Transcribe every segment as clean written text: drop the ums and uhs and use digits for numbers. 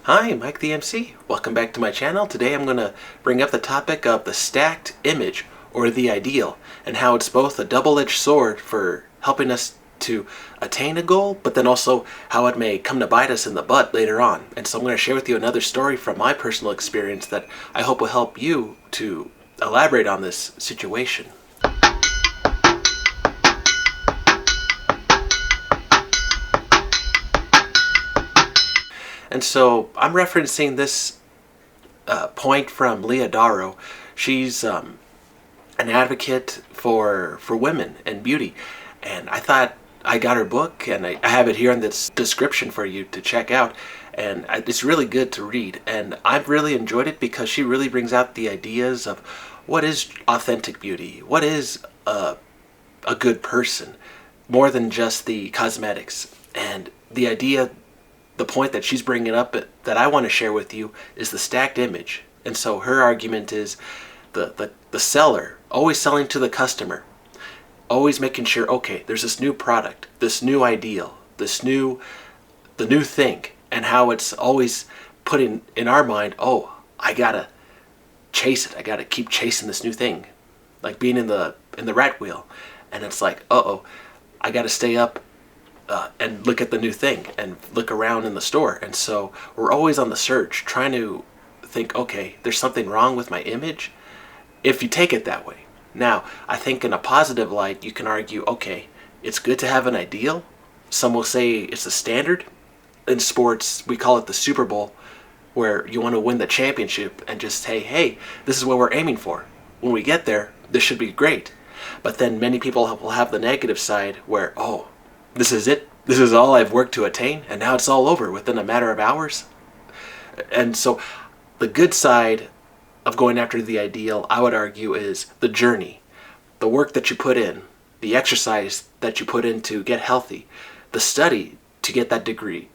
Hi, Mike the MC. Welcome back to my channel. Today I'm going to bring up the topic of the stacked image, or the ideal, and how it's both a double-edged sword for helping us to attain a goal, but then also how it may come to bite us in the butt later on. And so I'm going to share with you another story from my personal experience that I hope will help you to elaborate on this situation. And so I'm referencing this point from Leah. She's an advocate for women and beauty. And I thought I got her book, and I have it here in this description for you to check out. And it's really good to read. And I've really enjoyed it because she really brings out the ideas of what is authentic beauty, what is a good person, more than just the cosmetics. And the point that she's bringing up that I want to share with you is the stacked image. And so her argument is the seller always selling to the customer, always making sure, okay, there's this new product, this new ideal, the new thing, and how it's always putting in our mind, oh, I gotta chase it, I gotta keep chasing this new thing, like being in the rat wheel. And it's like, I gotta stay up and look at the new thing and look around in the store. And so we're always on the search, trying to think, okay, there's something wrong with my image, if you take it that way. Now, I think in a positive light, you can argue, okay, it's good to have an ideal. Some will say it's a standard. In sports, we call it the Super Bowl, where you want to win the championship and just say, hey, this is what we're aiming for. When we get there, this should be great. But then many people will have the negative side where, oh, this is it. This is all I've worked to attain, and now it's all over within a matter of hours. And so the good side of going after the ideal, I would argue, is the journey, the work that you put in, the exercise that you put in to get healthy, the study to get that degree,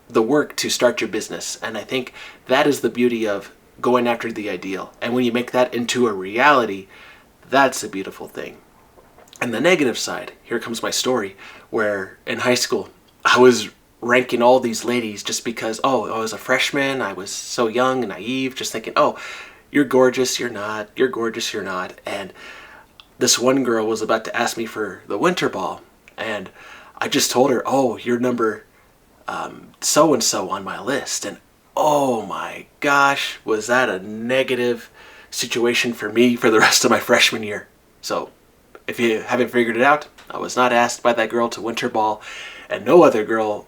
the work to start your business. And I think that is the beauty of going after the ideal. And when you make that into a reality, that's a beautiful thing. And the negative side, here comes my story, where in high school, I was ranking all these ladies just because, I was a freshman, I was so young and naive, just thinking, you're gorgeous, you're not, you're gorgeous, you're not. And this one girl was about to ask me for the winter ball, and I just told her, you're number so-and-so on my list. And oh my gosh, was that a negative situation for me for the rest of my freshman year. So if you haven't figured it out, I was not asked by that girl to winter ball, and no other girl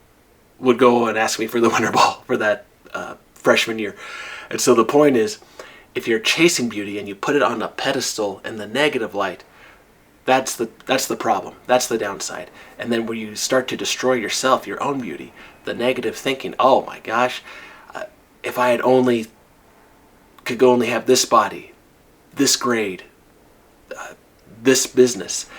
would go and ask me for the winter ball for that freshman year. And so the point is, if you're chasing beauty and you put it on a pedestal in the negative light, that's the problem. That's the downside. And then when you start to destroy yourself, your own beauty, the negative thinking, oh my gosh, if I could only have this body, this grade, this business,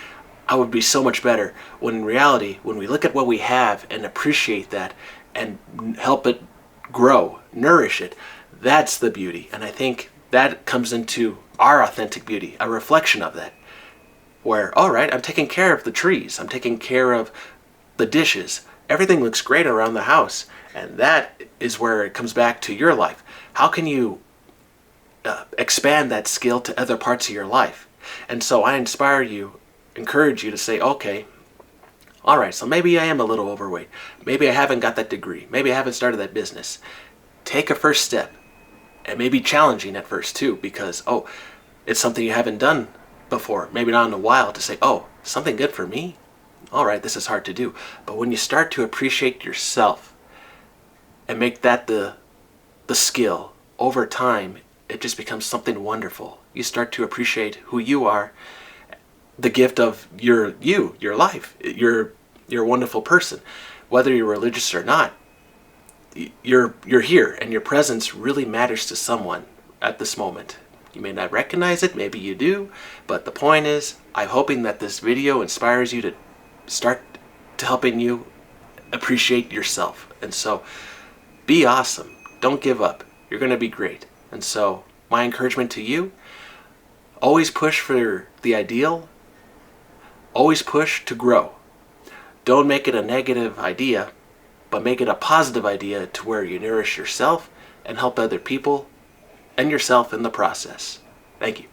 I would be so much better. When in reality, when we look at what we have and appreciate that and help it grow, nourish it, that's the beauty. And I think that comes into our authentic beauty, a reflection of that, where, all right, I'm taking care of the trees, I'm taking care of the dishes, everything looks great around the house. And that is where it comes back to your life. How can you expand that skill to other parts of your life? And so I encourage you to say, okay, all right, so maybe I am a little overweight. Maybe I haven't got that degree. Maybe I haven't started that business. Take a first step. And maybe challenging at first too, because, it's something you haven't done before, maybe not in a while, to say, something good for me? All right, this is hard to do. But when you start to appreciate yourself and make that the skill, over time, it just becomes something wonderful. You start to appreciate who you are, the gift of your life. You're a wonderful person. Whether you're religious or not, you're here, and your presence really matters to someone at this moment. You may not recognize it, maybe you do, but the point is, I'm hoping that this video inspires you to start to helping you appreciate yourself. And so, be awesome. Don't give up. You're going to be great. And so, my encouragement to you, always push for the ideal. Always push to grow. Don't make it a negative idea, but make it a positive idea to where you nourish yourself and help other people and yourself in the process. Thank you.